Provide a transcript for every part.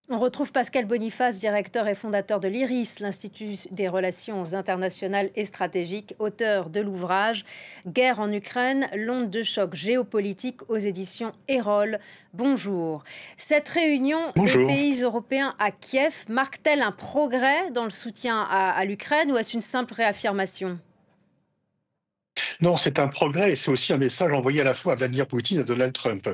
On retrouve Pascal Boniface, directeur et fondateur de l'IRIS, l'Institut des relations internationales et stratégiques, auteur de l'ouvrage Guerre en Ukraine, l'onde de choc géopolitique aux éditions Erol. Bonjour. Cette réunion des Bonjour. pays européens à Kiev marque-t-elle un progrès dans le soutien à l'Ukraine ou est-ce une simple réaffirmation? Non, c'est un progrès et c'est aussi un message envoyé à la fois à Vladimir Poutine et à Donald Trump.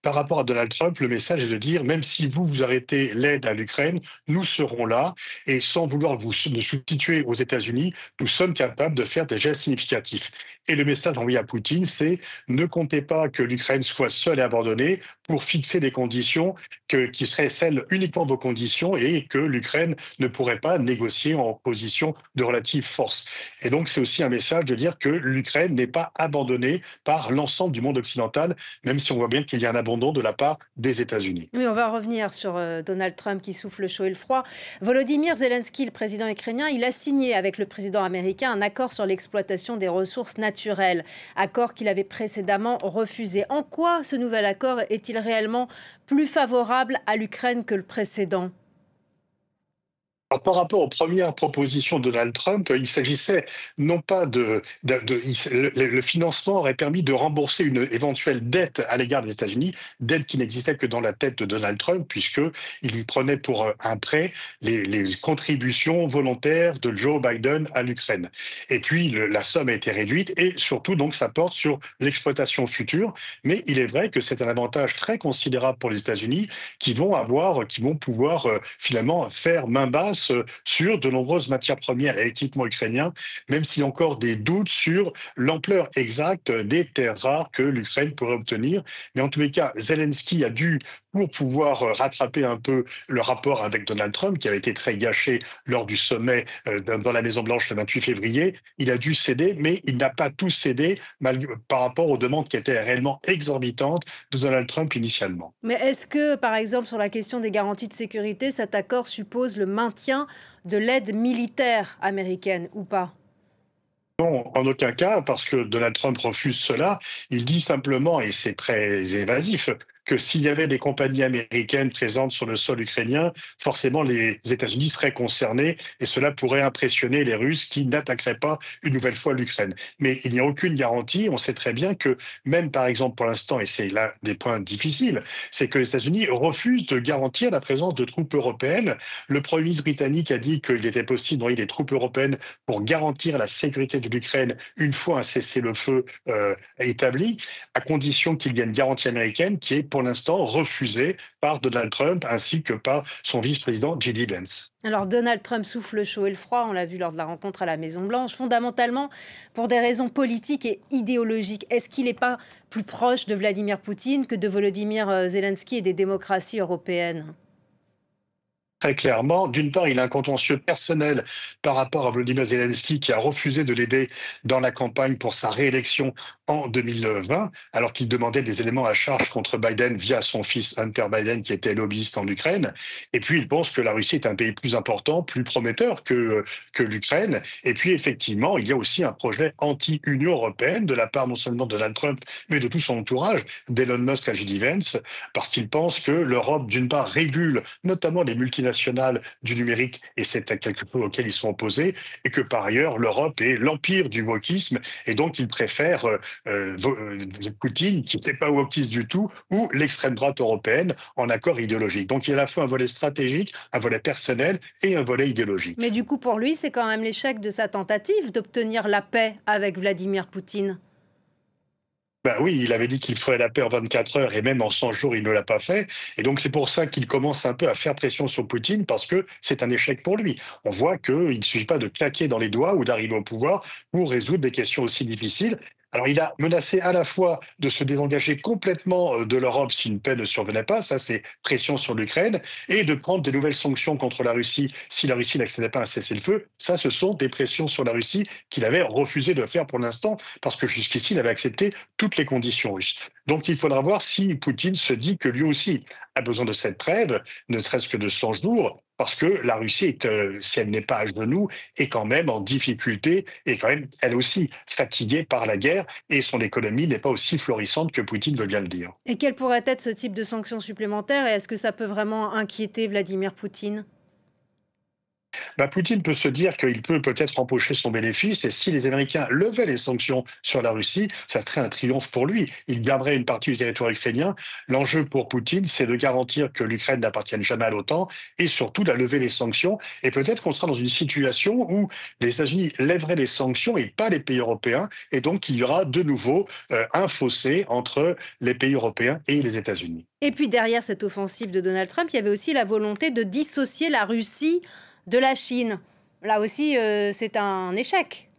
Par rapport à Donald Trump, le message est de dire, même si vous arrêtez l'aide à l'Ukraine, nous serons là et sans vouloir nous substituer aux États-Unis, nous sommes capables de faire des gestes significatifs. Et le message envoyé à Poutine, c'est ne comptez pas que l'Ukraine soit seule et abandonnée pour fixer des conditions qui seraient celles uniquement vos conditions et que l'Ukraine ne pourrait pas négocier en position de relative force. Et donc, c'est aussi un message de dire que l'Ukraine n'est pas abandonnée par l'ensemble du monde occidental, même si on voit bien qu'il y a un abandon de la part des États-Unis. Oui, on va revenir sur Donald Trump qui souffle le chaud et le froid. Volodymyr Zelensky, le président ukrainien, il a signé avec le président américain un accord sur l'exploitation des ressources naturelles, accord qu'il avait précédemment refusé. En quoi ce nouvel accord est-il réellement plus favorable à l'Ukraine que le précédent? Alors, par rapport aux premières propositions de Donald Trump, il s'agissait non pas le financement aurait permis de rembourser une éventuelle dette à l'égard des États-Unis, dette qui n'existait que dans la tête de Donald Trump, puisqu'il y prenait pour un prêt les contributions volontaires de Joe Biden à l'Ukraine. Et puis, la somme a été réduite et surtout, donc, ça porte sur l'exploitation future. Mais il est vrai que c'est un avantage très considérable pour les États-Unis qui vont pouvoir finalement faire main basse sur de nombreuses matières premières et équipements ukrainiens, même s'il y a encore des doutes sur l'ampleur exacte des terres rares que l'Ukraine pourrait obtenir. Mais en tous les cas, Zelensky a dû, pour pouvoir rattraper un peu le rapport avec Donald Trump, qui avait été très gâché lors du sommet dans la Maison-Blanche le 28 février, il a dû céder, mais il n'a pas tout cédé par rapport aux demandes qui étaient réellement exorbitantes de Donald Trump initialement. Mais est-ce que, par exemple, sur la question des garanties de sécurité, cet accord suppose le maintien de l'aide militaire américaine ou pas? Non, en aucun cas, parce que Donald Trump refuse cela. Il dit simplement, et c'est très évasif, que s'il y avait des compagnies américaines présentes sur le sol ukrainien, forcément les États-Unis seraient concernés et cela pourrait impressionner les Russes qui n'attaqueraient pas une nouvelle fois l'Ukraine. Mais il n'y a aucune garantie. On sait très bien que même, par exemple, pour l'instant, et c'est là des points difficiles, c'est que les États-Unis refusent de garantir la présence de troupes européennes. Le Premier ministre britannique a dit qu'il était possible d'envoyer des troupes européennes pour garantir la sécurité de l'Ukraine une fois un cessez-le-feu établi, à condition qu'il y ait une garantie américaine qui est pour l'instant refusée par Donald Trump ainsi que par son vice-président J.D. Vance. Alors Donald Trump souffle le chaud et le froid, on l'a vu lors de la rencontre à la Maison-Blanche, fondamentalement pour des raisons politiques et idéologiques. Est-ce qu'il n'est pas plus proche de Vladimir Poutine que de Volodymyr Zelensky et des démocraties européennes? Très clairement, d'une part, il a un contentieux personnel par rapport à Volodymyr Zelensky qui a refusé de l'aider dans la campagne pour sa réélection en 2020, alors qu'il demandait des éléments à charge contre Biden via son fils Hunter Biden qui était lobbyiste en Ukraine. Et puis, il pense que la Russie est un pays plus important, plus prometteur que l'Ukraine. Et puis, effectivement, il y a aussi un projet anti-Union européenne de la part non seulement de Donald Trump, mais de tout son entourage, d'Elon Musk à J.D. Vance, parce qu'il pense que l'Europe, d'une part, régule notamment les multinationales du numérique, et c'est quelque chose auquel ils sont opposés, et que par ailleurs, l'Europe est l'empire du wokisme, et donc il préfère Poutine, qui n'est pas wokiste du tout, ou l'extrême droite européenne en accord idéologique. Donc il y a à la fois un volet stratégique, un volet personnel et un volet Mais idéologique. du coup, pour lui, c'est quand même l'échec de sa tentative d'obtenir la paix avec Vladimir Poutine. Ben oui, il avait dit qu'il ferait la paix en 24 heures et même en 100 jours, il ne l'a pas fait. Et donc, c'est pour ça qu'il commence un peu à faire pression sur Poutine parce que c'est un échec pour lui. On voit qu'il ne suffit pas de claquer dans les doigts ou d'arriver au pouvoir pour résoudre des questions aussi difficiles. Alors, il a menacé à la fois de se désengager complètement de l'Europe si une paix ne survenait pas, ça c'est pression sur l'Ukraine, et de prendre des nouvelles sanctions contre la Russie si la Russie n'accédait pas à un cessez-le-feu. Ça, ce sont des pressions sur la Russie qu'il avait refusé de faire pour l'instant, parce que jusqu'ici, il avait accepté toutes les conditions russes. Donc il faudra voir si Poutine se dit que lui aussi a besoin de cette trêve, ne serait-ce que de 100 jours, parce que la Russie, si elle n'est pas à genoux, est quand même en difficulté et quand même, elle aussi, fatiguée par la guerre et son économie n'est pas aussi florissante que Poutine veut bien le dire. Et quel pourrait être ce type de sanctions supplémentaires et est-ce que ça peut vraiment inquiéter Vladimir Poutine? Bah, Poutine peut se dire qu'il peut peut-être empocher son bénéfice et si les Américains levaient les sanctions sur la Russie, ça serait un triomphe pour lui. Il garderait une partie du territoire ukrainien. L'enjeu pour Poutine, c'est de garantir que l'Ukraine n'appartienne jamais à l'OTAN et surtout de lever les sanctions. Et peut-être qu'on sera dans une situation où les États-Unis lèveraient les sanctions et pas les pays européens. Et donc, il y aura de nouveau un fossé entre les pays européens et les États-Unis. Et puis derrière cette offensive de Donald Trump, il y avait aussi la volonté de dissocier la Russie de la Chine. Là aussi, c'est un échec.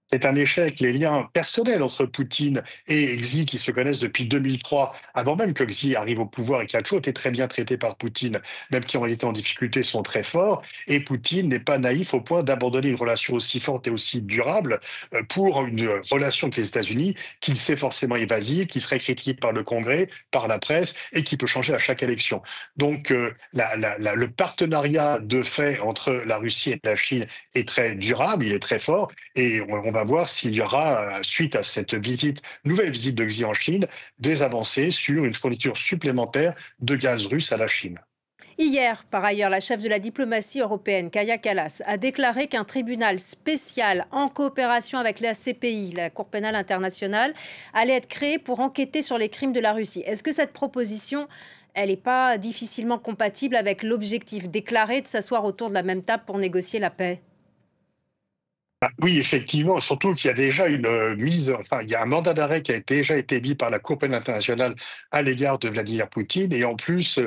C'est un échec. Les liens personnels entre Poutine et Xi, qui se connaissent depuis 2003, avant même que Xi arrive au pouvoir et qui a toujours été très bien traité par Poutine, même qui ont été en difficulté, sont très forts. Et Poutine n'est pas naïf au point d'abandonner une relation aussi forte et aussi durable pour une relation avec les États-Unis qui sait forcément évasive, qui serait critiquée par le Congrès, par la presse et qui peut changer à chaque élection. Donc le partenariat de fait entre la Russie et la Chine est très durable, il est très fort et on va voir s'il y aura, suite à cette visite, nouvelle visite de Xi en Chine, des avancées sur une fourniture supplémentaire de gaz russe à la Chine. Hier, par ailleurs, la chef de la diplomatie européenne, Kaja Kallas, a déclaré qu'un tribunal spécial en coopération avec la CPI, la Cour pénale internationale, allait être créé pour enquêter sur les crimes de la Russie. Est-ce que cette proposition, elle n'est pas difficilement compatible avec l'objectif déclaré de s'asseoir autour de la même table pour négocier la paix? Ah, oui, effectivement, surtout qu'il y a déjà une enfin, il y a un mandat d'arrêt qui a déjà été mis par la Cour pénale internationale à l'égard de Vladimir Poutine. Et en plus,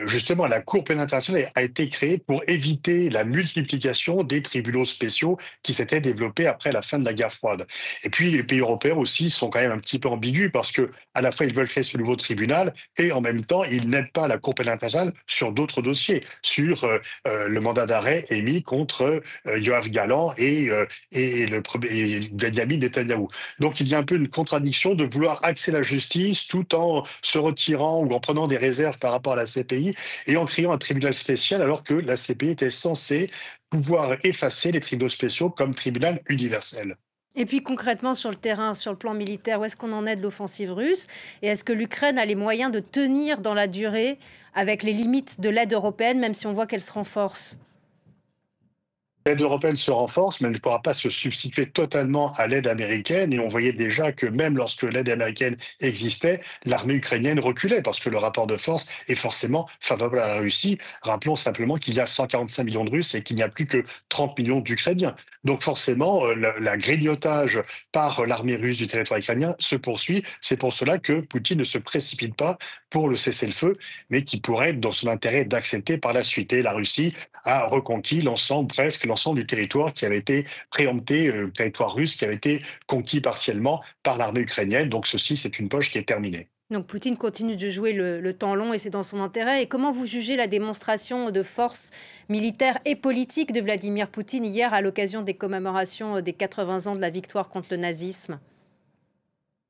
justement, la Cour pénale internationale a été créée pour éviter la multiplication des tribunaux spéciaux qui s'étaient développés après la fin de la guerre froide. Et puis, les pays européens aussi sont quand même un petit peu ambigus parce que, à la fois, ils veulent créer ce nouveau tribunal et en même temps, ils n'aident pas la Cour pénale internationale sur d'autres dossiers, sur le mandat d'arrêt émis contre Yoav Galan et Benjamin Netanyahou. Donc il y a un peu une contradiction de vouloir axer la justice tout en se retirant ou en prenant des réserves par rapport à la CPI et en créant un tribunal spécial alors que la CPI était censée pouvoir effacer les tribunaux spéciaux comme tribunal universel. Et puis concrètement sur le terrain, sur le plan militaire, où est-ce qu'on en est de l'offensive russe? Et est-ce que l'Ukraine a les moyens de tenir dans la durée avec les limites de l'aide européenne, même si on voit qu'elle se renforce? L'aide européenne se renforce, mais elle ne pourra pas se substituer totalement à l'aide américaine. Et on voyait déjà que même lorsque l'aide américaine existait, l'armée ukrainienne reculait parce que le rapport de force est forcément favorable à la Russie. Rappelons simplement qu'il y a 145 millions de Russes et qu'il n'y a plus que 30 millions d'Ukrainiens. Donc forcément, la grignotage par l'armée russe du territoire ukrainien se poursuit. C'est pour cela que Poutine ne se précipite pas pour le cessez-le-feu, mais qui pourrait être dans son intérêt d'accepter par la suite. Et la Russie a reconquis presque l'ensemble du territoire qui avait été préempté, territoire russe qui avait été conquis partiellement par l'armée ukrainienne. Donc ceci, c'est une poche qui est terminée. Donc Poutine continue de jouer le temps long et c'est dans son intérêt. Et comment vous jugez la démonstration de force militaire et politique de Vladimir Poutine hier à l'occasion des commémorations des 80 ans de la victoire contre le nazisme?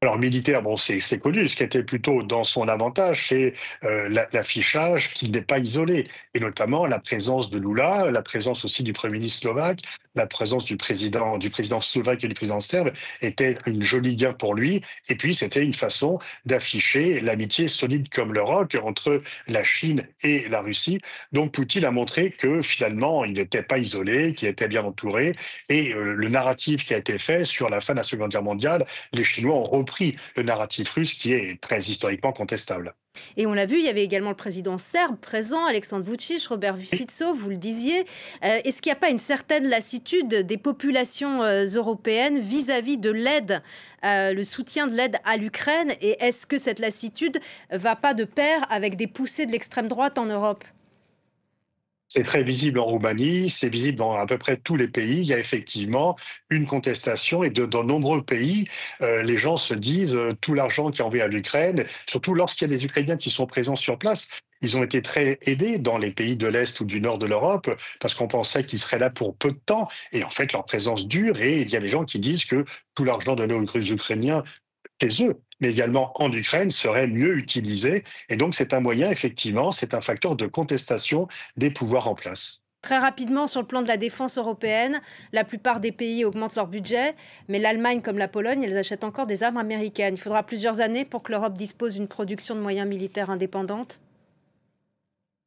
Alors militaire, bon, c'est connu. Ce qui était plutôt dans son avantage, c'est l'affichage qui n'est pas isolé, et notamment la présence de Lula, la présence aussi du Premier ministre slovaque, la présence du président slovaque et du président serbe était une jolie gain pour lui. Et puis c'était une façon d'afficher l'amitié solide comme le roc entre la Chine et la Russie. Donc Poutine a montré que finalement il n'était pas isolé, qu'il était bien entouré, et le narratif qui a été fait sur la fin de la Seconde Guerre mondiale, les Chinois ont repris le narratif russe qui est très historiquement contestable. Et on l'a vu, il y avait également le président serbe présent, Alexandre Vučić, Robert Fico, vous le disiez. Est-ce qu'il n'y a pas une certaine lassitude des populations européennes vis-à-vis de l'aide, le soutien de l'aide à l'Ukraine? Et est-ce que cette lassitude va pas de pair avec des poussées de l'extrême droite en Europe? C'est très visible en Roumanie, c'est visible dans à peu près tous les pays. Il y a effectivement une contestation et dans de nombreux pays, les gens se disent tout l'argent qui est envoyé à l'Ukraine, surtout lorsqu'il y a des Ukrainiens qui sont présents sur place. Ils ont été très aidés dans les pays de l'Est ou du Nord de l'Europe parce qu'on pensait qu'ils seraient là pour peu de temps. Et en fait, leur présence dure et il y a des gens qui disent que tout l'argent donné aux Ukrainiens chez eux mais également en Ukraine, serait mieux utilisé. Et donc, c'est un moyen, effectivement, c'est un facteur de contestation des pouvoirs en place. Très rapidement, sur le plan de la défense européenne, la plupart des pays augmentent leur budget, mais l'Allemagne comme la Pologne, elles achètent encore des armes américaines. Il faudra plusieurs années pour que l'Europe dispose d'une production de moyens militaires indépendante.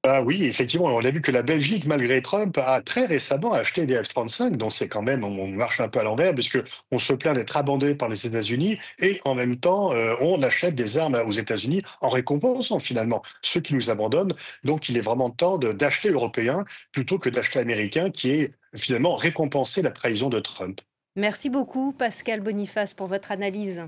Ah oui, effectivement, on a vu que la Belgique, malgré Trump, a très récemment acheté des F-35, donc c'est quand même, on marche un peu à l'envers, puisque on se plaint d'être abandonné par les États-Unis, et en même temps, on achète des armes aux États-Unis en récompensant finalement ceux qui nous abandonnent. Donc il est vraiment temps d'acheter européen plutôt que d'acheter américain, qui est finalement récompenser la trahison de Trump. Merci beaucoup, Pascal Boniface, pour votre analyse.